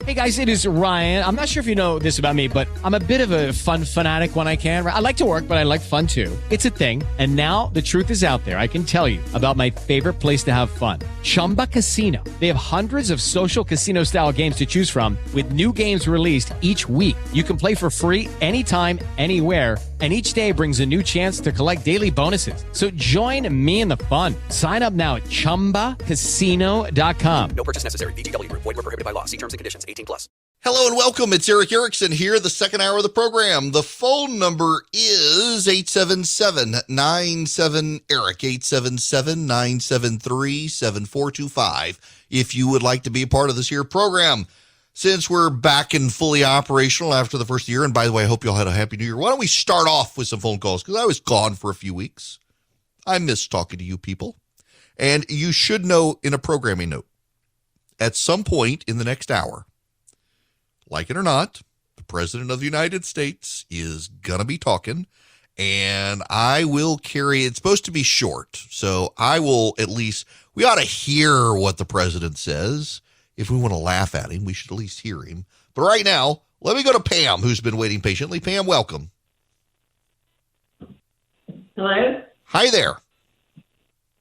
Hey guys, it is Ryan. I'm not sure if you know this about me, but I'm a bit of a fun fanatic when I can. I like to work, but I like fun too. It's a thing. And now the truth is out there. I can tell you about my favorite place to have fun. Chumba Casino. They have hundreds of social casino style games to choose from with new games released each week. You can play for free anytime, anywhere. And each day brings a new chance to collect daily bonuses. So join me in the fun. Sign up now at ChumbaCasino.com. No purchase necessary. VGW Group. Void where prohibited by law. See terms and conditions. 18+. Hello and welcome. It's Eric Erickson here, the second hour of the program. The phone number is 877-97-ERIC, 877-973-7425, if you would like to be a part of this here program. Since we're back and fully operational after the first year, and by the way, I hope you all had a happy new year, why don't we start off with some phone calls, because I was gone for a few weeks. I miss talking to you people. And you should know in a programming note, at some point in the next hour, like it or not, the President of the United States is going to be talking, and I will carry, it's supposed to be short, so I will at least, we ought to hear what the President says. If we want to laugh at him, we should at least hear him. But right now, let me go to Pam, who's been waiting patiently. Pam, welcome. Hello? Hi there.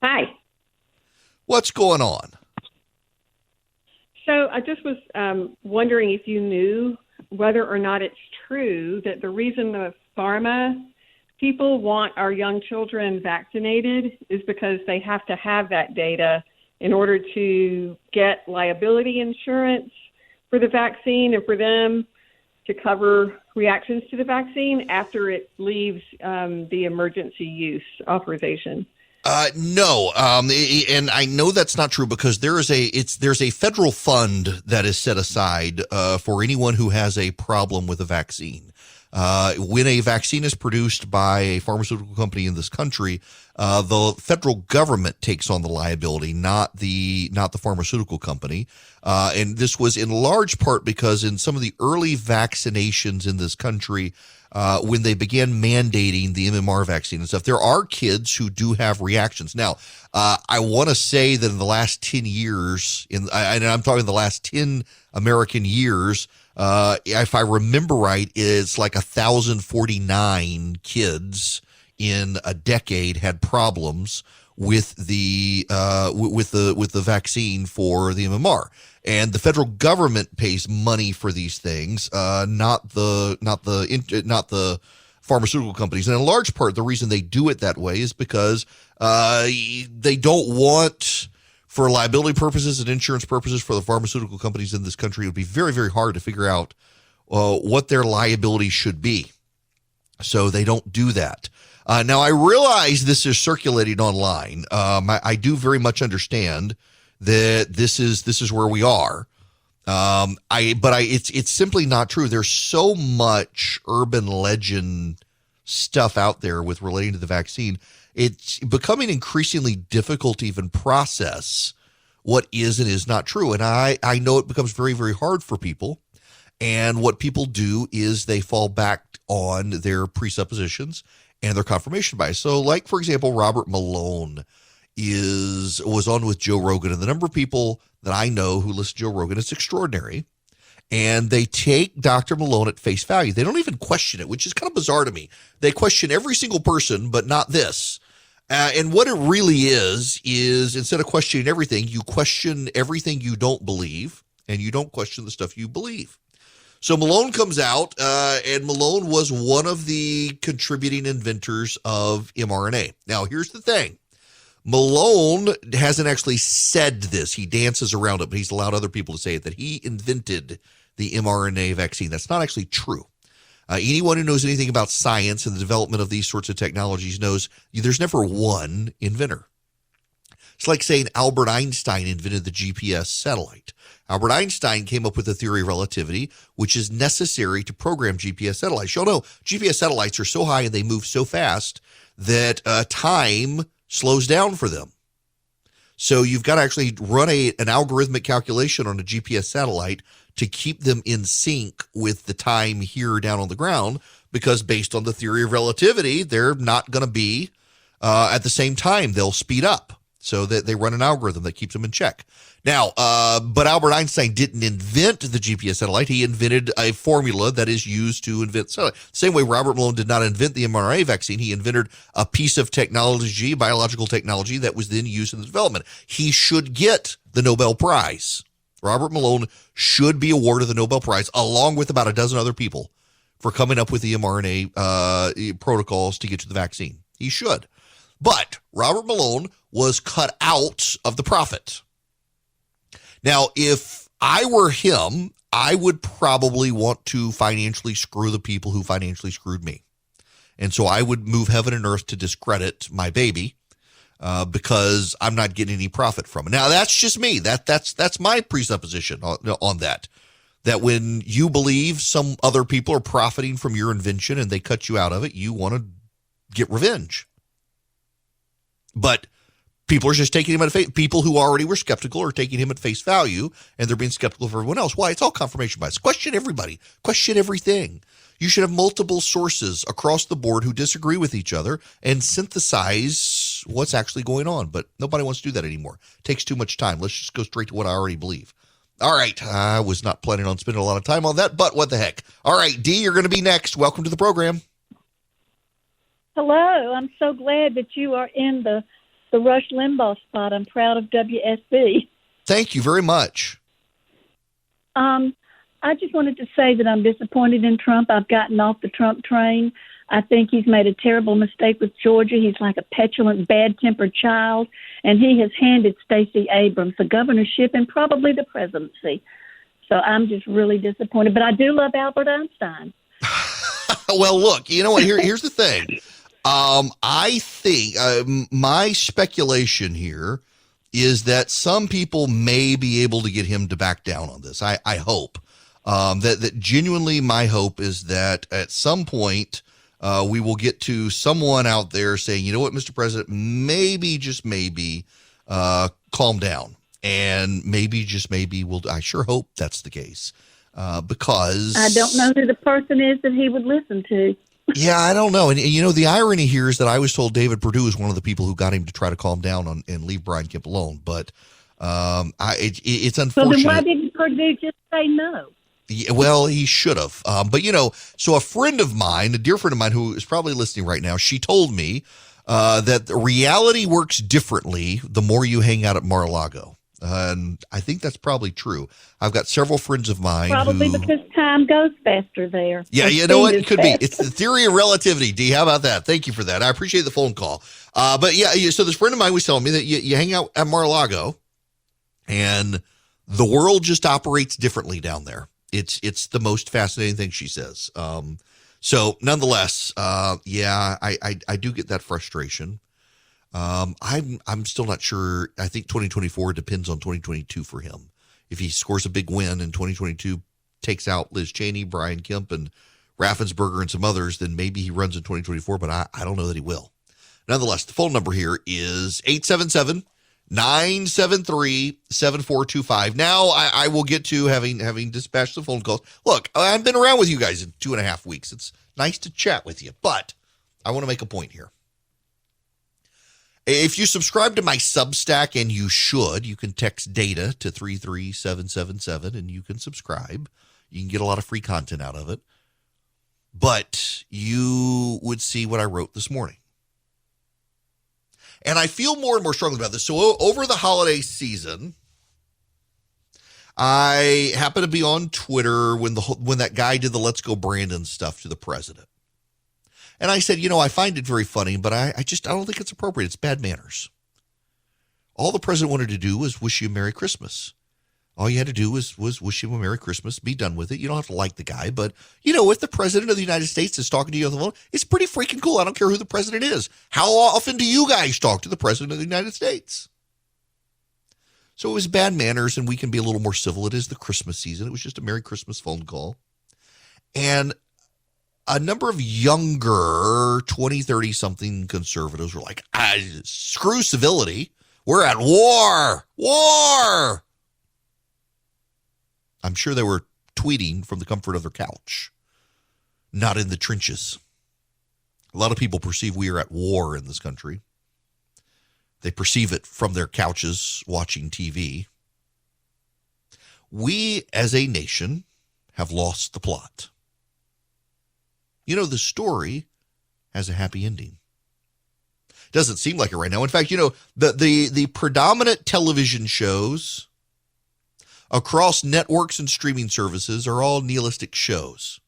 Hi. What's going on? So I just was wondering if you knew whether or not it's true that the reason the pharma people want our young children vaccinated is because they have to have that data in order to get liability insurance for the vaccine and for them to cover reactions to the vaccine after it leaves the emergency use authorization. No, and I know that's not true because there's a federal fund that is set aside for anyone who has a problem with a vaccine. When a vaccine is produced by a pharmaceutical company in this country, the federal government takes on the liability, not the pharmaceutical company. And this was in large part because in some of the early vaccinations in this country, when they began mandating the MMR vaccine and stuff, there are kids who do have reactions. Now, I want to say that in the last 10 years, and I'm talking the last 10 American years, if I remember right, it's like 1,049 kids in a decade had problems with the vaccine for the MMR, and the federal government pays money for these things, not the pharmaceutical companies. And in large part, the reason they do it that way is because they don't want, for liability purposes and insurance purposes, for the pharmaceutical companies in this country, it would be very, very hard to figure out what their liability should be. So they don't do that. Now, I realize this is circulating online. I do very much understand that this is where we are. It's simply not true. There's so much urban legend stuff out there with relating to the vaccine. It's becoming increasingly difficult to even process what is and is not true. And I know it becomes very, very hard for people. And what people do is they fall back on their presuppositions and their confirmation bias. So, like, for example, Robert Malone was on with Joe Rogan, and the number of people that I know who listen to Joe Rogan, it's extraordinary. And they take Dr. Malone at face value. They don't even question it, which is kind of bizarre to me. They question every single person, but not this. And what it really is instead of questioning everything, you question everything you don't believe, and you don't question the stuff you believe. So Malone comes out, and Malone was one of the contributing inventors of mRNA. Now, here's the thing. Malone hasn't actually said this. He dances around it, but he's allowed other people to say it, that he invented the mRNA vaccine. That's not actually true. Anyone who knows anything about science and the development of these sorts of technologies knows there's never one inventor. It's like saying Albert Einstein invented the GPS satellite. Albert Einstein came up with the theory of relativity, which is necessary to program GPS satellites. You'll know GPS satellites are so high and they move so fast that time slows down for them. So you've got to actually run an algorithmic calculation on a GPS satellite to keep them in sync with the time here down on the ground, because based on the theory of relativity, they're not going to be at the same time. They'll speed up. So that they run an algorithm that keeps them in check. Now, but Albert Einstein didn't invent the GPS satellite. He invented a formula that is used to invent satellite. Same way Robert Malone did not invent the mRNA vaccine. He invented a piece of technology, biological technology, that was then used in the development. He should get the Nobel Prize. Robert Malone should be awarded the Nobel Prize, along with about a dozen other people, for coming up with the mRNA protocols to get to the vaccine. He should. But Robert Malone was cut out of the profit. Now, if I were him, I would probably want to financially screw the people who financially screwed me. And so I would move heaven and earth to discredit my baby because I'm not getting any profit from it. Now, that's just me. That's my presupposition on that. That when you believe some other people are profiting from your invention and they cut you out of it, you want to get revenge. But people are just taking him at face. People who already were skeptical are taking him at face value, and they're being skeptical of everyone else. Why? It's all confirmation bias. Question everybody. Question everything. You should have multiple sources across the board who disagree with each other and synthesize what's actually going on. But nobody wants to do that anymore. It takes too much time. Let's just go straight to what I already believe. All right. I was not planning on spending a lot of time on that, but what the heck. All right, Dee, you're going to be next. Welcome to the program. Hello. I'm so glad that you are in the Rush Limbaugh spot. I'm proud of WSB. Thank you very much. I just wanted to say that I'm disappointed in Trump. I've gotten off the Trump train. I think he's made a terrible mistake with Georgia. He's like a petulant, bad-tempered child, and he has handed Stacey Abrams the governorship and probably the presidency. So I'm just really disappointed. But I do love Albert Einstein. Well, look, you know what? Here's the thing. I think my speculation here is that some people may be able to get him to back down on this. I hope that genuinely my hope is that at some point we will get to someone out there saying, you know what, Mr. President, maybe, just maybe, calm down. And maybe, just maybe, I sure hope that's the case because I don't know who the person is that he would listen to. Yeah, I don't know. And, you know, the irony here is that I was told David Perdue is one of the people who got him to try to calm down and leave Brian Kemp alone. But it's unfortunate. So then why didn't Perdue just say no? Yeah, well, he should have. But, you know, so a friend of mine, a dear friend of mine who is probably listening right now, she told me that reality works differently the more you hang out at Mar-a-Lago. And I think that's probably true. I've got several friends of mine Probably because time goes faster there. Yeah, you know what? It could be. It's the theory of relativity, Dee. How about that? Thank you for that. I appreciate the phone call. But yeah, so this friend of mine was telling me that you hang out at Mar-a-Lago and the world just operates differently down there. It's the most fascinating thing, she says. So nonetheless, yeah, I do get that frustration. I'm still not sure. I think 2024 depends on 2022 for him. If he scores a big win in 2022, takes out Liz Cheney, Brian Kemp, and Raffensperger and some others, then maybe he runs in 2024, but I don't know that he will. Nonetheless, the phone number here is 877-973-7425. Now I will get to having dispatched the phone calls. Look, I've been around with you guys in 2.5 weeks. It's nice to chat with you, but I want to make a point here. If you subscribe to my Substack, and you should, you can text DATA to 33777 and you can subscribe. You can get a lot of free content out of it. But you would see what I wrote this morning. And I feel more and more strongly about this. So over the holiday season, I happened to be on Twitter when that guy did the Let's Go Brandon stuff to the president. And I said, you know, I find it very funny, but I don't think it's appropriate. It's bad manners. All the president wanted to do was wish you a Merry Christmas. All you had to do was wish him a Merry Christmas, be done with it. You don't have to like the guy, but, you know, if the president of the United States is talking to you on the phone, it's pretty freaking cool. I don't care who the president is. How often do you guys talk to the president of the United States? So it was bad manners, and we can be a little more civil. It is the Christmas season. It was just a Merry Christmas phone call. And a number of younger 20, 30-something conservatives were like, screw civility. We're at war. War. I'm sure they were tweeting from the comfort of their couch, not in the trenches. A lot of people perceive we are at war in this country. They perceive it from their couches watching TV. We, as a nation, have lost the plot. You know, the story has a happy ending. Doesn't seem like it right now. In fact, you know, the predominant television shows across networks and streaming services are all nihilistic shows.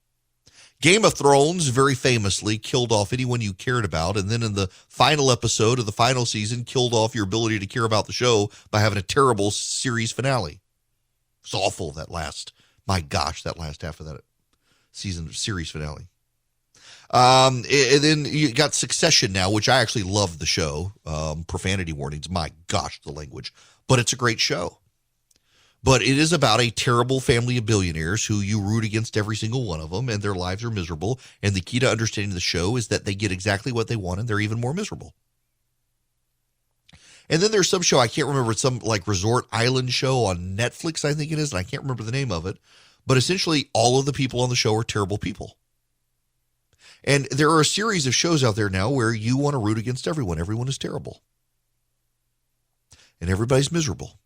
Game of Thrones very famously killed off anyone you cared about, and then in the final episode of the final season killed off your ability to care about the show by having a terrible series finale. It's awful, that last half of that series finale. And then you got Succession now, which I actually love the show. Profanity warnings, my gosh, the language. But it's a great show. But it is about a terrible family of billionaires who you root against every single one of them, and their lives are miserable. And the key to understanding the show is that they get exactly what they want, and they're even more miserable. And then there's some show, I can't remember, it's some like resort island show on Netflix, I think it is, and I can't remember the name of it. But essentially, all of the people on the show are terrible people. And there are a series of shows out there now where you want to root against everyone. Everyone is terrible. And everybody's miserable.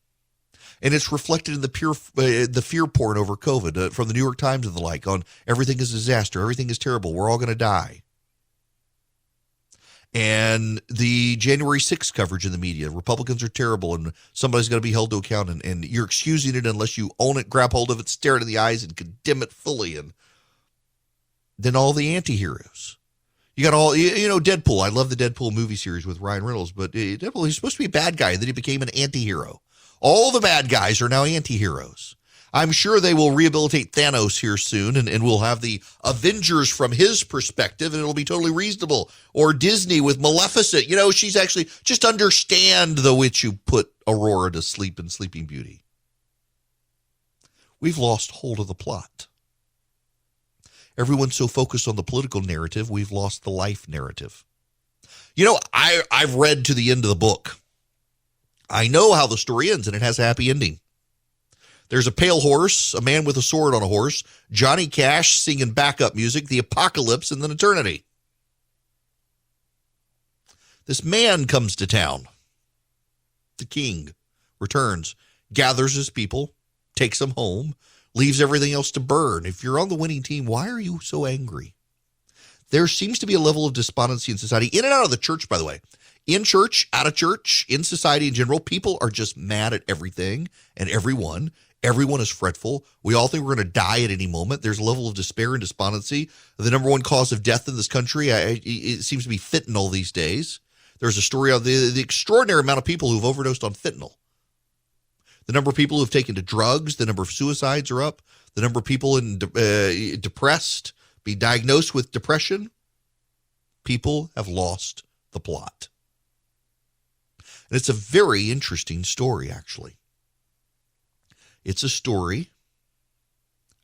And it's reflected in the fear porn over COVID from the New York Times and the like on everything is a disaster. Everything is terrible. We're all going to die. And the January 6th coverage in the media, Republicans are terrible and somebody's going to be held to account. And you're excusing it unless you own it, grab hold of it, stare it in the eyes and condemn it fully. And then all the anti-heroes. You got all, you know, Deadpool. I love the Deadpool movie series with Ryan Reynolds, but Deadpool, he's supposed to be a bad guy, and then he became an anti-hero. All the bad guys are now anti-heroes. I'm sure they will rehabilitate Thanos here soon, and we'll have the Avengers from his perspective, and it'll be totally reasonable. Or Disney with Maleficent. You know, she's actually, just understand the witch who put Aurora to sleep in Sleeping Beauty. We've lost hold of the plot. Everyone's so focused on the political narrative, we've lost the life narrative. You know, I've read to the end of the book. I know how the story ends, and it has a happy ending. There's a pale horse, a man with a sword on a horse, Johnny Cash singing backup music, the apocalypse, and then eternity. This man comes to town. The king returns, gathers his people, takes them home, leaves everything else to burn. If you're on the winning team, why are you so angry? There seems to be a level of despondency in society, in and out of the church, by the way. In church, out of church, in society in general, people are just mad at everything and everyone. Everyone is fretful. We all think we're going to die at any moment. There's a level of despair and despondency. The number one cause of death in this country, it seems to be fentanyl these days. There's a story of the extraordinary amount of people who've overdosed on fentanyl. The number of people who've taken to drugs, the number of suicides are up. The number of people depressed, be diagnosed with depression. People have lost the plot. And it's a very interesting story, actually. It's a story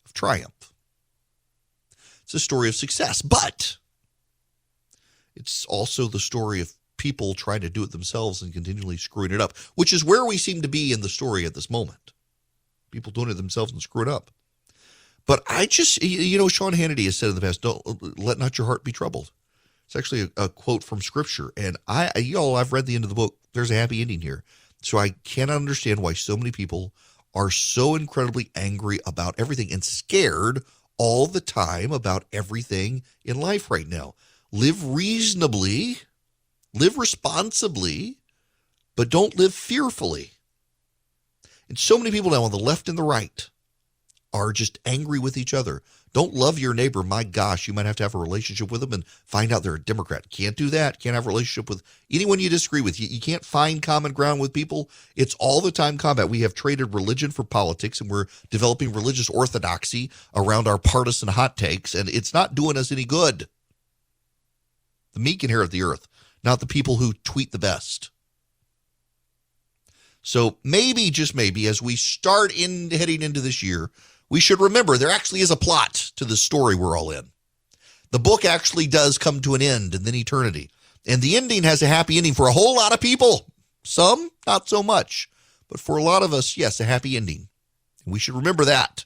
of triumph. It's a story of success, but it's also the story of people trying to do it themselves and continually screwing it up, which is where we seem to be in the story at this moment. People doing it themselves and screwing up. But I just, you know, Sean Hannity has said in the past, don't let not your heart be troubled. It's actually a quote from Scripture. And I've read the end of the book. There's a happy ending here. So I cannot understand why so many people are so incredibly angry about everything and scared all the time about everything in life right now. Live reasonably, live responsibly, but don't live fearfully. And so many people now on the left and the right are just angry with each other. Don't love your neighbor. My gosh, you might have to have a relationship with them and find out they're a Democrat. Can't do that. Can't have a relationship with anyone you disagree with. You can't find common ground with people. It's all the time combat. We have traded religion for politics, and we're developing religious orthodoxy around our partisan hot takes, and it's not doing us any good. The meek inherit the earth, not the people who tweet the best. So maybe, just maybe, as we start heading into this year, we should remember there actually is a plot to the story we're all in. The book actually does come to an end and then eternity. And the ending has a happy ending for a whole lot of people. Some, not so much. But for a lot of us, yes, a happy ending. And we should remember that.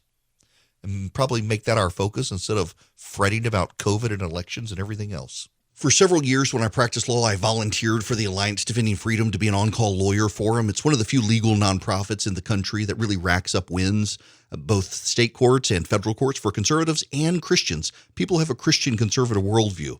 And probably make that our focus instead of fretting about COVID and elections and everything else. For several years when I practiced law, I volunteered for the Alliance Defending Freedom to be an on-call lawyer for them. It's one of the few legal nonprofits in the country that really racks up wins, both state courts and federal courts for conservatives and Christians. People have a Christian conservative worldview.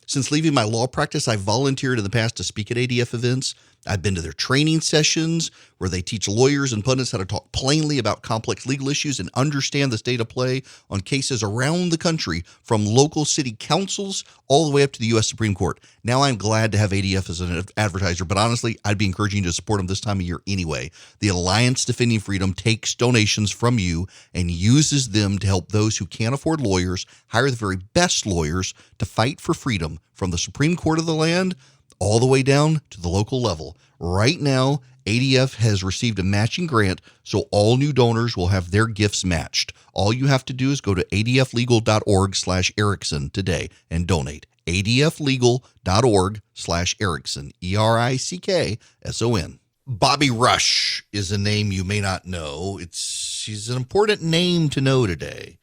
Since leaving my law practice, I've volunteered in the past to speak at ADF events. I've been to their training sessions where they teach lawyers and pundits how to talk plainly about complex legal issues and understand the state of play on cases around the country, from local city councils all the way up to the U.S. Supreme Court. Now I'm glad to have ADF as an advertiser, but honestly, I'd be encouraging you to support them this time of year anyway. The Alliance Defending Freedom takes donations from you and uses them to help those who can't afford lawyers hire the very best lawyers to fight for freedom, from the Supreme Court of the land all the way down to the local level. Right now, ADF has received a matching grant, so all new donors will have their gifts matched. All you have to do is go to adflegal.org/Erickson today and donate. adflegal.org/Erickson, ERICKSON. Bobby Rush is a name you may not know. She's an important name to know today.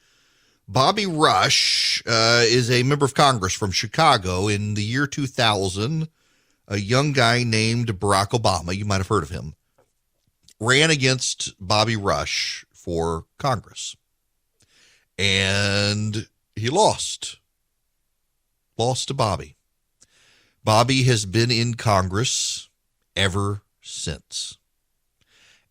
Bobby Rush is a member of Congress from Chicago. In the year 2000, a young guy named Barack Obama, you might have heard of him, ran against Bobby Rush for Congress. And he lost to Bobby. Bobby has been in Congress ever since.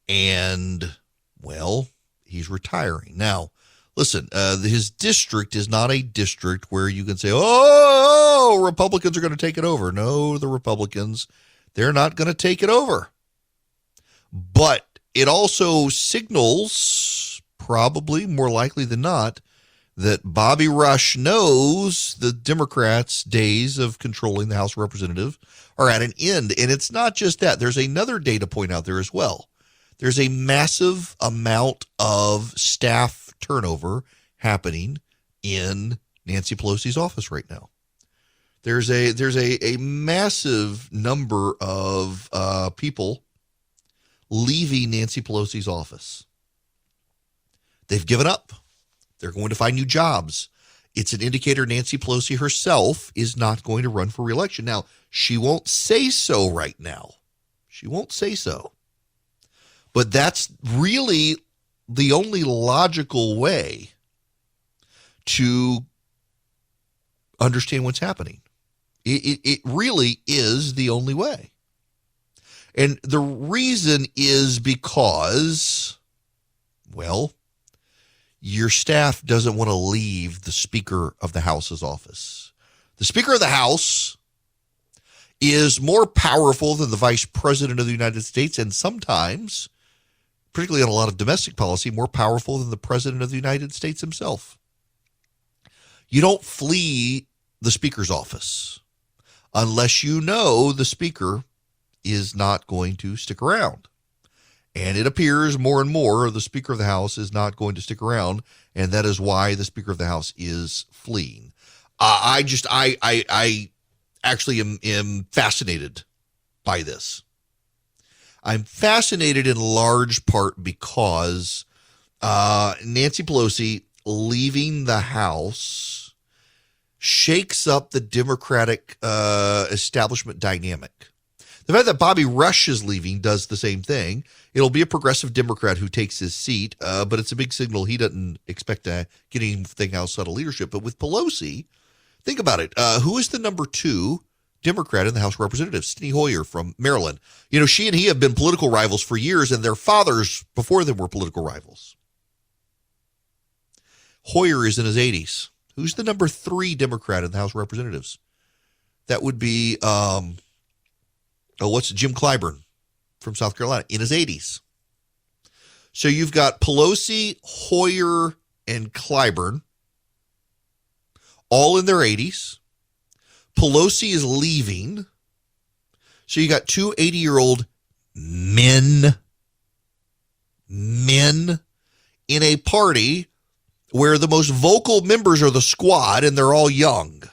And, well, he's retiring. Now, listen, his district is not a district where you can say, oh, Republicans are going to take it over. No, the Republicans, they're not going to take it over. But it also signals, probably more likely than not, that Bobby Rush knows the Democrats' days of controlling the House of Representatives are at an end. And it's not just that. There's another data point out there as well. There's a massive amount of staff turnover happening in Nancy Pelosi's office right now. There's a massive number of people leaving Nancy Pelosi's office. They've given up. They're going to find new jobs. It's an indicator Nancy Pelosi herself is not going to run for re-election. Now, she won't say so right now. She won't say so. But that's really the only logical way to understand what's happening. It really is the only way. And the reason is because, well, your staff doesn't want to leave the Speaker of the House's office. The Speaker of the House is more powerful than the Vice President of the United States, and sometimes, particularly on a lot of domestic policy, more powerful than the President of the United States himself. You don't flee the Speaker's office unless you know the Speaker is not going to stick around. And it appears more and more the Speaker of the House is not going to stick around, and that is why the Speaker of the House is fleeing. I actually am fascinated by this. I'm fascinated in large part because Nancy Pelosi leaving the House shakes up the Democratic establishment dynamic. The fact that Bobby Rush is leaving does the same thing. It'll be a progressive Democrat who takes his seat, but it's a big signal he doesn't expect to get anything outside of leadership. But with Pelosi, think about it. Who is the number 2 Democrat in the House of Representatives? Steny Hoyer from Maryland. You know, she and he have been political rivals for years, and their fathers before them were political rivals. Hoyer is in his 80s. Who's the number 3 Democrat in the House of Representatives? That would be... Jim Clyburn from South Carolina in his 80s. So you've got Pelosi, Hoyer, and Clyburn all in their 80s. Pelosi is leaving. So you got 2 80-year-old men in a party where the most vocal members are the squad and they're all young.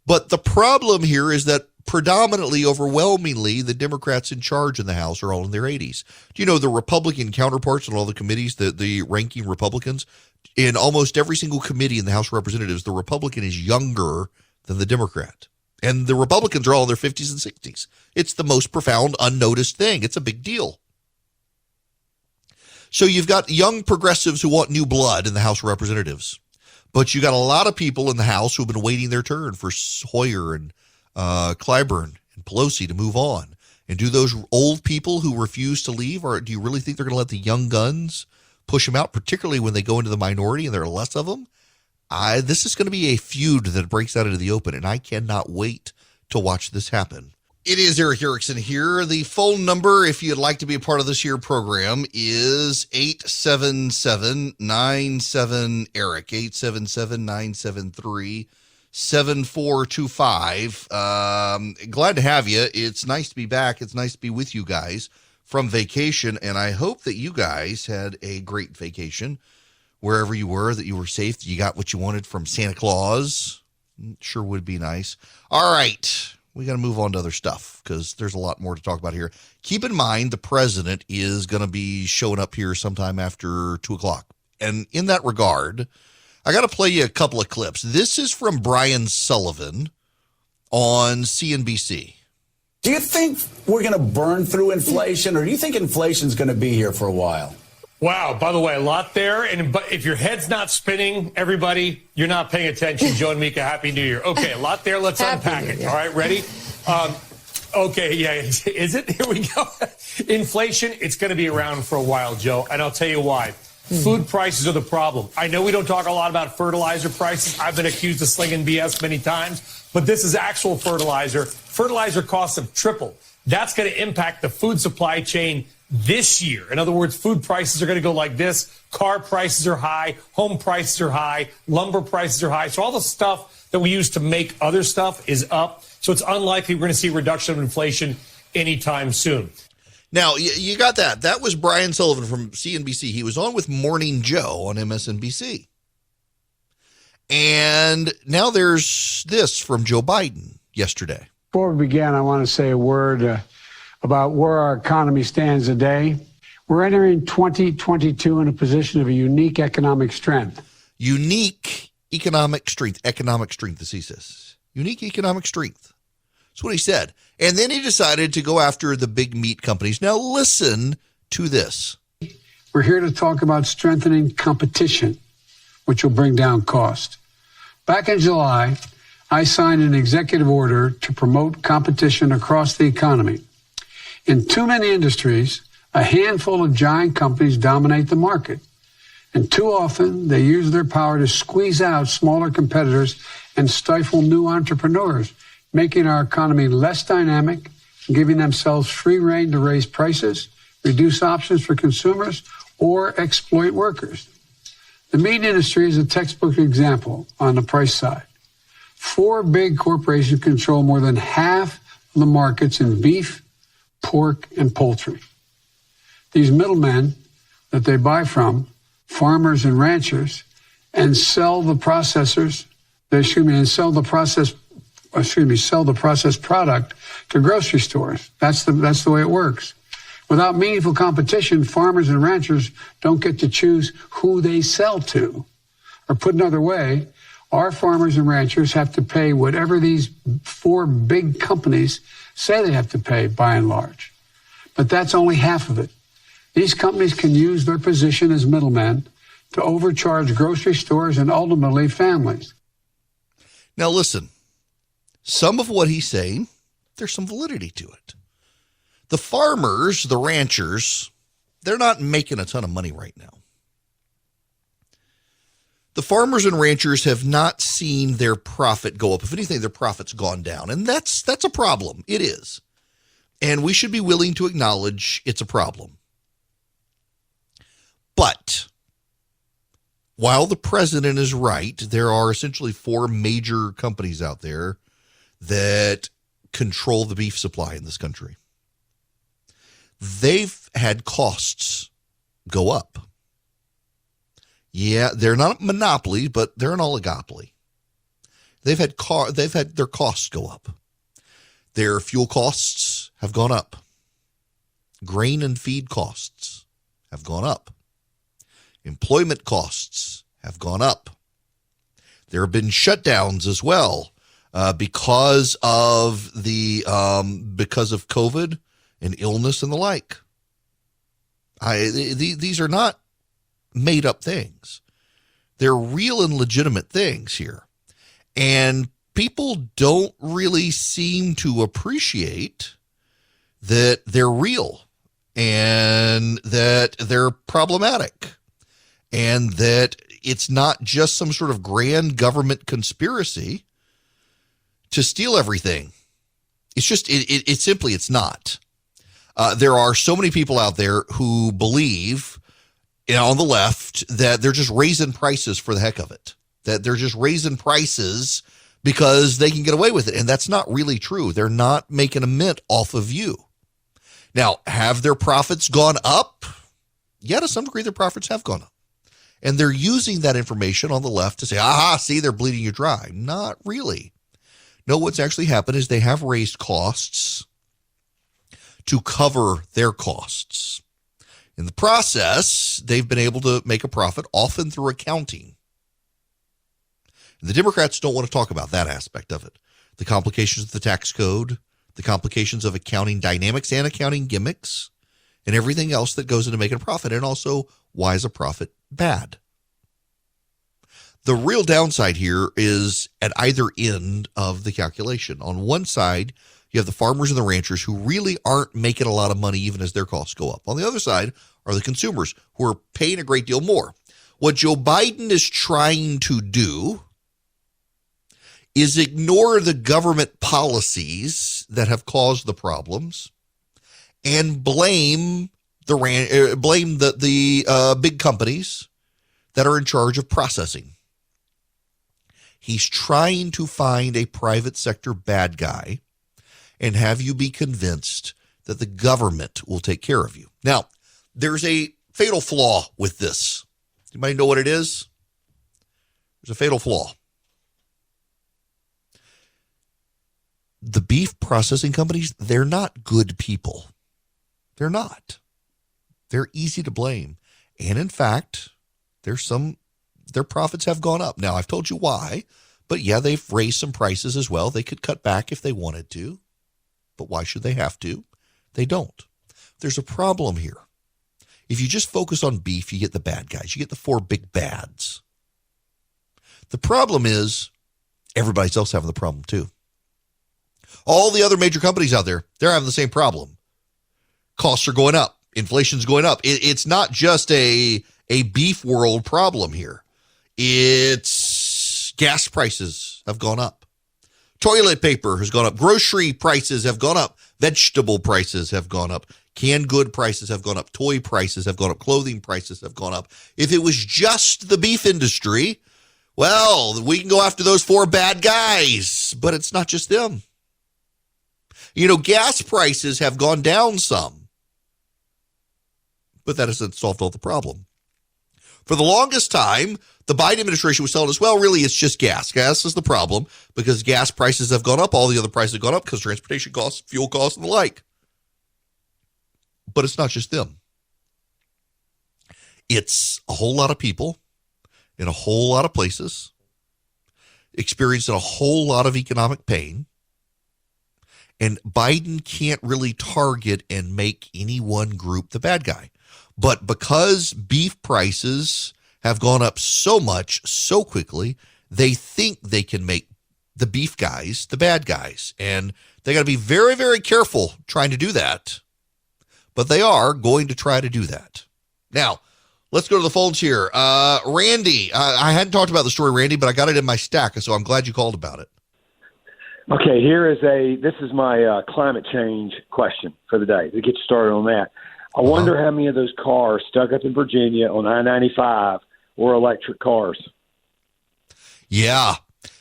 But the problem here is that predominantly, overwhelmingly, the Democrats in charge in the House are all in their 80s. Do you know the Republican counterparts on all the committees, the ranking Republicans? In almost every single committee in the House of Representatives, the Republican is younger than the Democrat. And the Republicans are all in their 50s and 60s. It's the most profound, unnoticed thing. It's a big deal. So you've got young progressives who want new blood in the House of Representatives. But you got a lot of people in the House who've been waiting their turn for Hoyer and Clyburn and Pelosi to move on. And do those old people who refuse to leave, or do you really think they're going to let the young guns push them out, particularly when they go into the minority and there are less of them? This is going to be a feud that breaks out into the open, and I cannot wait to watch this happen. It is Eric Erickson here. The phone number, if you'd like to be a part of this here program, is 877-97-ERIC, 877-973-7425. Glad to have you. It's nice to be back. It's nice to be with you guys from vacation, and I hope that you guys had a great vacation wherever you were, that you were safe, that you got what you wanted from Santa Claus. Sure would be nice. All right. We got to move on to other stuff because there's a lot more to talk about here. Keep in mind, the president is going to be showing up here sometime after 2 o'clock. And in that regard, I got to play you a couple of clips. This is from Brian Sullivan on CNBC. Do you think we're going to burn through inflation, or do you think inflation's going to be here for a while? Wow, by the way, a lot there. But if your head's not spinning, everybody, you're not paying attention. Joe and Mika, Happy New Year. Okay, a lot there. Let's unpack it. All right, ready? Okay, yeah, is it? Here we go. Inflation, it's going to be around for a while, Joe, and I'll tell you why. Food prices are the problem. I know we don't talk a lot about fertilizer prices. I've been accused of slinging BS many times, but this is actual fertilizer. Fertilizer costs have tripled. That's going to impact the food supply chain this year. In other words, food prices are going to go like this. Car prices are high. Home prices are high. Lumber prices are high. So all the stuff that we use to make other stuff is up. So it's unlikely we're going to see a reduction of inflation anytime soon. Now, you got that. That was Brian Sullivan from CNBC. He was on with Morning Joe on MSNBC. And now there's this from Joe Biden yesterday. Before we begin, I want to say a word about where our economy stands today. We're entering 2022 in a position of a unique economic strength. Unique economic strength, as he says. Unique economic strength. That's what he said. And then he decided to go after the big meat companies. Now listen to this. We're here to talk about strengthening competition, which will bring down cost. Back in July, I signed an executive order to promote competition across the economy. In too many industries, a handful of giant companies dominate the market. And too often, they use their power to squeeze out smaller competitors and stifle new entrepreneurs, making our economy less dynamic and giving themselves free rein to raise prices, reduce options for consumers, or exploit workers. The meat industry is a textbook example on the price side. 4 big corporations control more than half of the markets in beef, pork, and poultry. These middlemen that they buy from, farmers and ranchers, and sell the processors, sell the processed product to grocery stores. That's the way it works. Without meaningful competition, farmers and ranchers don't get to choose who they sell to. Or put another way, our farmers and ranchers have to pay whatever these 4 big companies say they have to pay, by and large. But that's only half of it. These companies can use their position as middlemen to overcharge grocery stores and ultimately families. Now listen, some of what he's saying, there's some validity to it. The farmers, the ranchers, they're not making a ton of money right now. The farmers and ranchers have not seen their profit go up. If anything, their profit's gone down. And that's a problem. It is. And we should be willing to acknowledge it's a problem. But while the president is right, there are essentially 4 major companies out there that control the beef supply in this country. They've had costs go up. Yeah, they're not a monopoly, but they're an oligopoly. They've had their costs go up. Their fuel costs have gone up. Grain and feed costs have gone up. Employment costs have gone up. There have been shutdowns as well because of COVID and illness and the like. These are not made up things. They're real and legitimate things here. And people don't really seem to appreciate that they're real and that they're problematic and that it's not just some sort of grand government conspiracy to steal everything. It's just, it simply, it's not. There are so many people out there who believe, on the left, that they're just raising prices for the heck of it, that they're just raising prices because they can get away with it. And that's not really true. They're not making a mint off of you. Now, have their profits gone up? Yeah, to some degree, their profits have gone up. And they're using that information on the left to say, see, they're bleeding you dry. Not really. No, what's actually happened is they have raised costs to cover their costs. In the process, they've been able to make a profit, often through accounting. The Democrats don't want to talk about that aspect of it. The complications of the tax code, the complications of accounting dynamics and accounting gimmicks, and everything else that goes into making a profit. And also, why is a profit bad? The real downside here is at either end of the calculation. On one side, you have the farmers and the ranchers who really aren't making a lot of money even as their costs go up. On the other side are the consumers who are paying a great deal more. What Joe Biden is trying to do is ignore the government policies that have caused the problems and blame the big companies that are in charge of processing. He's trying to find a private sector bad guy and have you be convinced that the government will take care of you. Now, there's a fatal flaw with this. Anybody know what it is? There's a fatal flaw. The beef processing companies, they're not good people. They're not. They're easy to blame. And in fact, their profits have gone up. Now, I've told you why, but yeah, they've raised some prices as well. They could cut back if they wanted to, but why should they have to? They don't. There's a problem here. If you just focus on beef, you get the bad guys. You get the four big bads. The problem is everybody else having the problem too. All the other major companies out there, they're having the same problem. Costs are going up. Inflation's going up. It's not just a beef world problem here. It's gas prices have gone up. Toilet paper has gone up. Grocery prices have gone up. Vegetable prices have gone up. Canned good prices have gone up. Toy prices have gone up. Clothing prices have gone up. If it was just the beef industry, well, we can go after those four bad guys, but it's not just them. You know, gas prices have gone down some, but that hasn't solved all the problem. For the longest time, the Biden administration was telling us, well, really, it's just gas. Gas is the problem because gas prices have gone up. All the other prices have gone up because transportation costs, fuel costs, and the like. But it's not just them. It's a whole lot of people in a whole lot of places experiencing a whole lot of economic pain. And Biden can't really target and make any one group the bad guy. But because beef prices have gone up so much, so quickly, they think they can make the beef guys the bad guys. And they got to be very, very careful trying to do that. But they are going to try to do that. Now, let's go to the phones here. Randy, I hadn't talked about the story, Randy, but I got it in my stack, so I'm glad you called about it. Okay, this is my climate change question for the day to get you started on that. I wonder how many of those cars stuck up in Virginia on I-95 were electric cars. Yeah.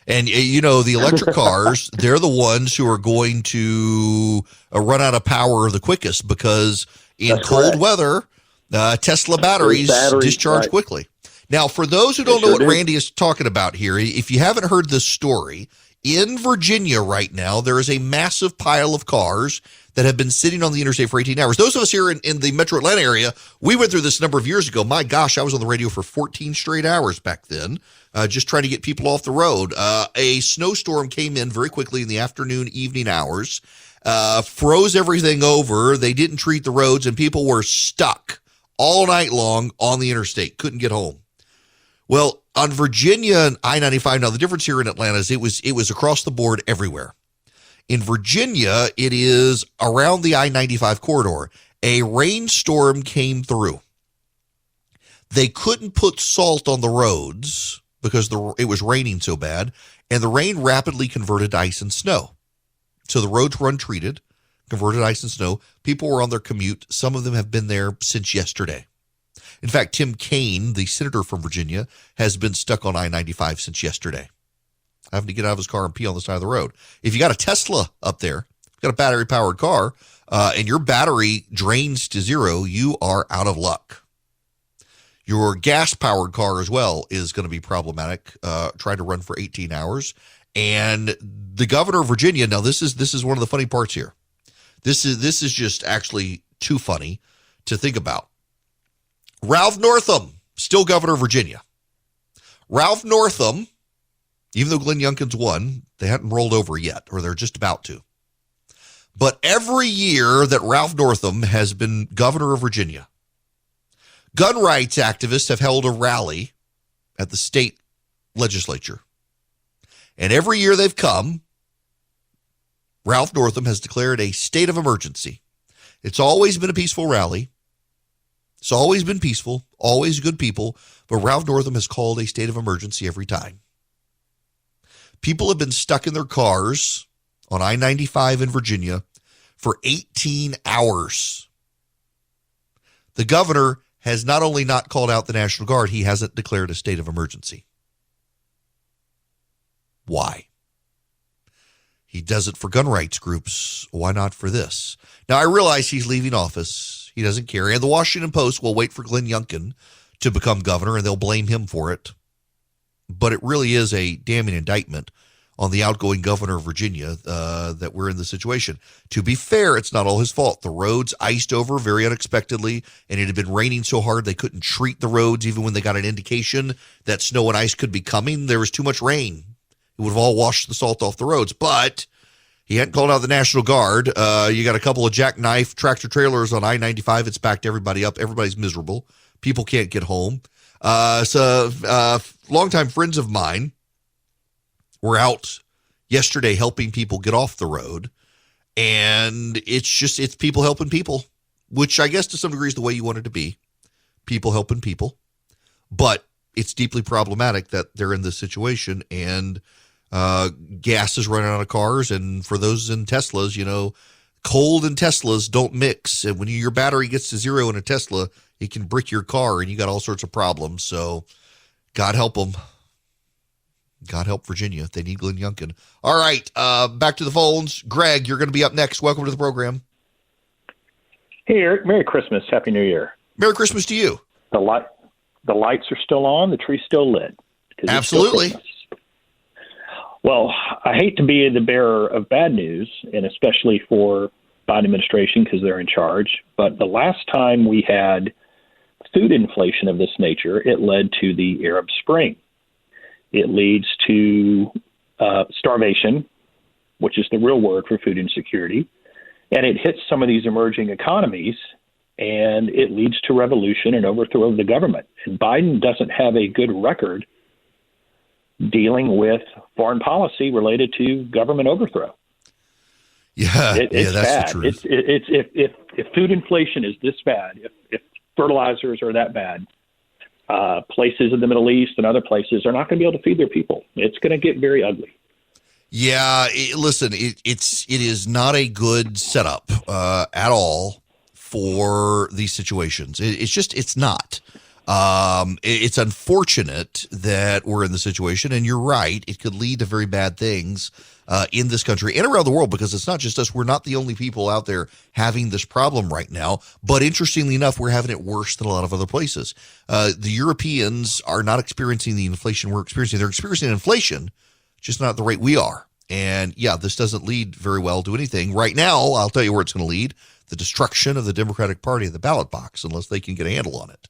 And, you know, the electric cars, they're the ones who are going to run out of power the quickest because in cold weather, Tesla batteries discharge quickly. Now, for those who don't know what Randy is talking about here, if you haven't heard this story, In Virginia right now, there is a massive pile of cars that have been sitting on the interstate for 18 hours. Those of us here in the metro Atlanta area, we went through this a number of years ago. My gosh, I was on the radio for 14 straight hours back then, just trying to get people off the road. A snowstorm came in very quickly in the afternoon, evening hours, froze everything over. They didn't treat the roads, and people were stuck all night long on the interstate, couldn't get home. Well, on Virginia and I-95, now the difference here in Atlanta is it was across the board everywhere. In Virginia, it is around the I-95 corridor. A rainstorm came through. They couldn't put salt on the roads because it was raining so bad, and the rain rapidly converted to ice and snow. So the roads were untreated, converted ice and snow. People were on their commute. Some of them have been there since yesterday. In fact, Tim Kaine, the senator from Virginia, has been stuck on I-95 since yesterday, having to get out of his car and pee on the side of the road. If you got a Tesla up there, got a battery-powered car, and your battery drains to zero, you are out of luck. Your gas-powered car as well is going to be problematic, trying to run for 18 hours. And the governor of Virginia, now this is one of the funny parts here. This is just actually too funny to think about. Ralph Northam, still governor of Virginia. Ralph Northam, even though Glenn Youngkin's won, they hadn't rolled over yet, or they're just about to. But every year that Ralph Northam has been governor of Virginia, gun rights activists have held a rally at the state legislature. And every year they've come, Ralph Northam has declared a state of emergency. It's always been a peaceful rally. It's always been peaceful, always good people, but Ralph Northam has called a state of emergency every time. People have been stuck in their cars on I-95 in Virginia for 18 hours. The governor has not only not called out the National Guard, he hasn't declared a state of emergency. Why? He does it for gun rights groups. Why not for this? Now, I realize he's leaving office. He doesn't care. And the Washington Post will wait for Glenn Youngkin to become governor, and they'll blame him for it. But it really is a damning indictment on the outgoing governor of Virginia that we're in this situation. To be fair, it's not all his fault. The roads iced over very unexpectedly, and it had been raining so hard they couldn't treat the roads even when they got an indication that snow and ice could be coming. There was too much rain. It would have all washed the salt off the roads. But he hadn't called out the National Guard. You got a couple of jackknife tractor trailers on I-95. It's backed everybody up. Everybody's miserable. People can't get home. Longtime friends of mine were out yesterday helping people get off the road. And it's people helping people, which I guess to some degree is the way you want it to be. People helping people. But it's deeply problematic that they're in this situation, and gas is running out of cars. And for those in Teslas, cold and Teslas don't mix. And when your battery gets to zero in a Tesla, it can brick your car, and you got all sorts of problems. So God help them. God help Virginia. They need Glenn Youngkin. All right, back to the phones. Greg, you're going to be up next. Welcome to the program. Hey, Eric. Merry Christmas. Happy New Year. Merry Christmas to you. The lights are still on. The tree's still lit. Absolutely. Well, I hate to be the bearer of bad news, and especially for Biden administration because they're in charge. But the last time we had food inflation of this nature, it led to the Arab Spring. It leads to starvation, which is the real word for food insecurity. And it hits some of these emerging economies, and it leads to revolution and overthrow of the government. And Biden doesn't have a good record dealing with foreign policy related to government overthrow. It's that's bad. the truth. If food inflation is this bad, if fertilizers are that bad, places in the Middle East and other places are not going to be able to feed their people. It's going to get very ugly. Yeah, it is not a good setup at all for these situations. It's not. It's unfortunate that we're in the situation, and you're right. It could lead to very bad things in this country and around the world, because it's not just us. We're not the only people out there having this problem right now. But interestingly enough, we're having it worse than a lot of other places. The Europeans are not experiencing the inflation we're experiencing. They're experiencing inflation, just not at the rate we are. And yeah, this doesn't lead very well to anything. Right now, I'll tell you where it's going to lead: the destruction of the Democratic Party, the ballot box, unless they can get a handle on it.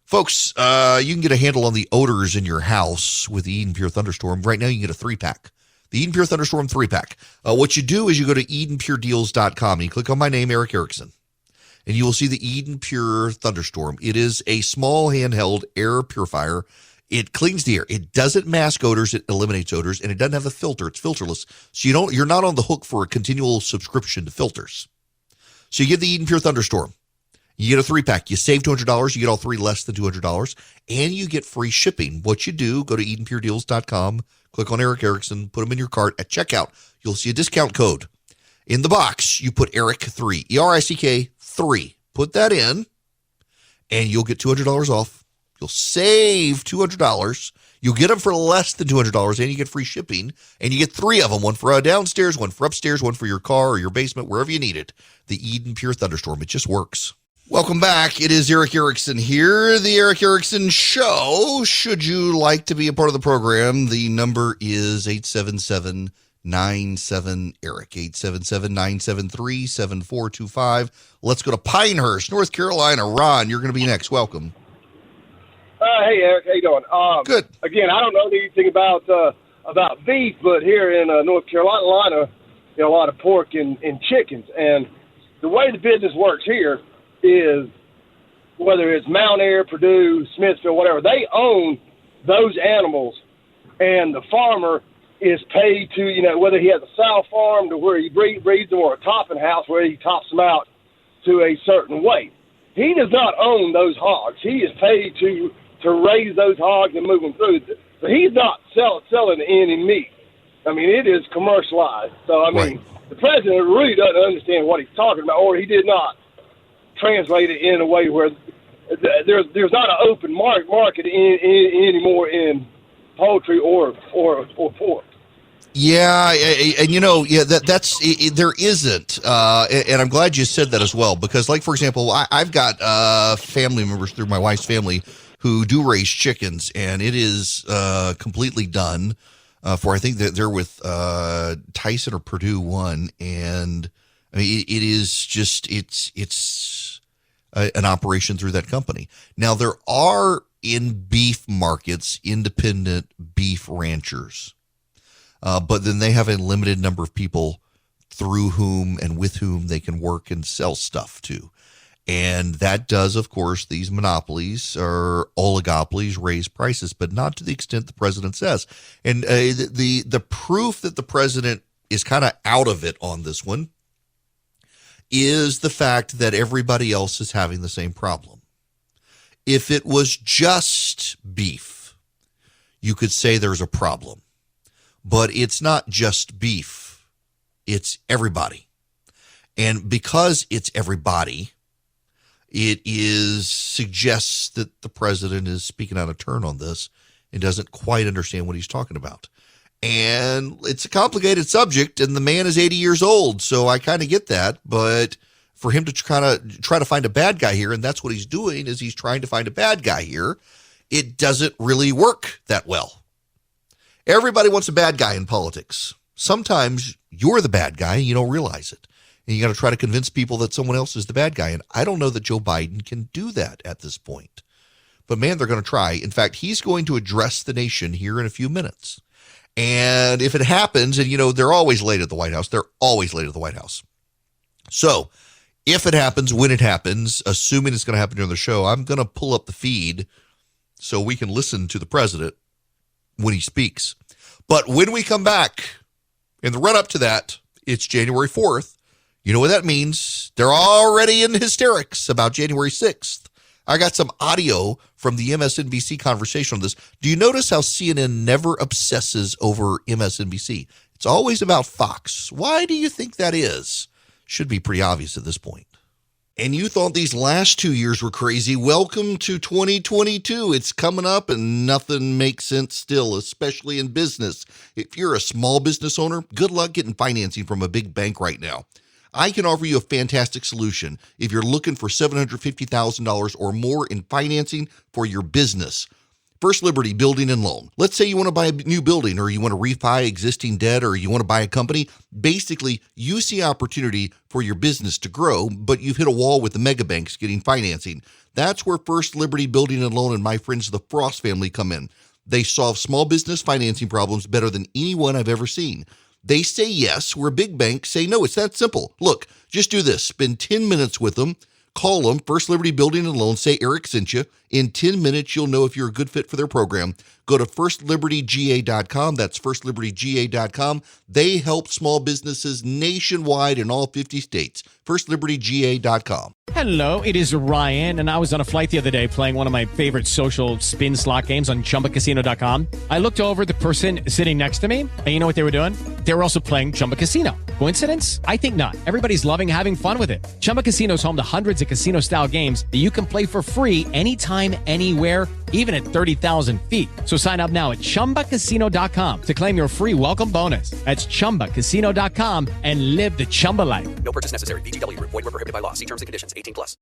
Folks, you can get a handle on the odors in your house with the Eden Pure Thunderstorm. Right now, you can get a 3-pack. The Eden Pure Thunderstorm 3-pack. What you do is you go to EdenPureDeals.com and you click on my name, Eric Erickson, and you will see the Eden Pure Thunderstorm. It is a small handheld air purifier. It cleans the air. It doesn't mask odors. It eliminates odors, and it doesn't have a filter. It's filterless. So you're not on the hook for a continual subscription to filters. So you get the Eden Pure Thunderstorm. You get a 3-pack. You save $200. You get all 3 less than $200, and you get free shipping. What you do, go to EdenPureDeals.com, click on Eric Erickson, put them in your cart. At checkout, you'll see a discount code. In the box, you put ERIC3, ERICK 3. Put that in, and you'll get $200 off. You'll save $200. You'll get them for less than $200, and you get free shipping. And you get 3 of them, one for downstairs, one for upstairs, one for your car or your basement, wherever you need it. The Eden Pure Thunderstorm. It just works. Welcome back. It is Eric Erickson here, the Eric Erickson Show. Should you like to be a part of the program, the number is 877-97-ERIC, 877-973-7425. Let's go to Pinehurst, North Carolina. Ron, you're going to be next. Welcome. Hey, Eric. How you doing? Good. Again, I don't know anything about beef, but here in North Carolina, a lot of pork and chickens. And the way the business works here is, whether it's Mount Air, Purdue, Smithfield, whatever, they own those animals, and the farmer is paid to, whether he has a sow farm to where he breeds them, or a topping house where he tops them out to a certain weight. He does not own those hogs. He is paid to raise those hogs and move them through. So he's not selling any meat. I mean, it is commercialized. So, Right. The president really doesn't understand what he's talking about, or he did not translate it in a way where there's not an open market anymore in poultry or pork. Yeah, and there isn't, and I'm glad you said that as well, because, like, for example, I've got family members through my wife's family who do raise chickens, and it is completely done for, I think that they're with Tyson or Purdue one, and I mean it is just it's an operation through that company. Now there are in beef markets independent beef ranchers. But then they have a limited number of people through whom and with whom they can work and sell stuff to. And that does, of course, these monopolies or oligopolies raise prices, but not to the extent the president says. And the proof that the president is kind of out of it on this one is the fact that everybody else is having the same problem. If it was just beef, you could say there's a problem. But it's not just beef, it's everybody. And because it's everybody, it suggests that the president is speaking out of turn on this and doesn't quite understand what he's talking about. And it's a complicated subject, and the man is 80 years old, so I kind of get that. But for him to try to find a bad guy here, and that's what he's doing, is he's trying to find a bad guy here, it doesn't really work that well. Everybody wants a bad guy in politics. Sometimes you're the bad guy and you don't realize it. And you got to try to convince people that someone else is the bad guy. And I don't know that Joe Biden can do that at this point. But man, they're going to try. In fact, he's going to address the nation here in a few minutes. And if it happens, and they're always late at the White House. They're always late at the White House. So if it happens, when it happens, assuming it's going to happen during the show, I'm going to pull up the feed so we can listen to the president when he speaks. But when we come back, in the run-up to that, it's January 4th. You know what that means? They're already in hysterics about January 6th. I got some audio from the MSNBC conversation on this. Do you notice how CNN never obsesses over MSNBC? It's always about Fox. Why do you think that is? Should be pretty obvious at this point. And you thought these last 2 years were crazy. Welcome to 2022. It's coming up and nothing makes sense still, especially in business. If you're a small business owner, good luck getting financing from a big bank right now. I can offer you a fantastic solution if you're looking for $750,000 or more in financing for your business. First Liberty Building and Loan. Let's say you want to buy a new building, or you want to refi existing debt, or you want to buy a company. Basically, you see opportunity for your business to grow, but you've hit a wall with the mega banks getting financing. That's where First Liberty Building and Loan and my friends the Frost family come in. They solve small business financing problems better than anyone I've ever seen. They say yes, where big banks say no. It's that simple. Look, just do this. Spend 10 minutes with them. Call them, First Liberty Building and Loan. Say Eric sent you. In 10 minutes, you'll know if you're a good fit for their program. Go to firstlibertyga.com. That's firstlibertyga.com. They help small businesses nationwide in all 50 states. Firstlibertyga.com. Hello, it is Ryan, and I was on a flight the other day playing one of my favorite social spin slot games on ChumbaCasino.com. I looked over at the person sitting next to me, and you know what they were doing? They were also playing Chumba Casino. Coincidence? I think not. Everybody's loving having fun with it. Chumba Casino is home to hundreds of casino-style games that you can play for free anytime, anywhere, even at 30,000 feet. So sign up now at ChumbaCasino.com to claim your free welcome bonus. That's ChumbaCasino.com and live the Chumba life. No purchase necessary. VGW Group. Void where prohibited by law. See terms and conditions. 18+.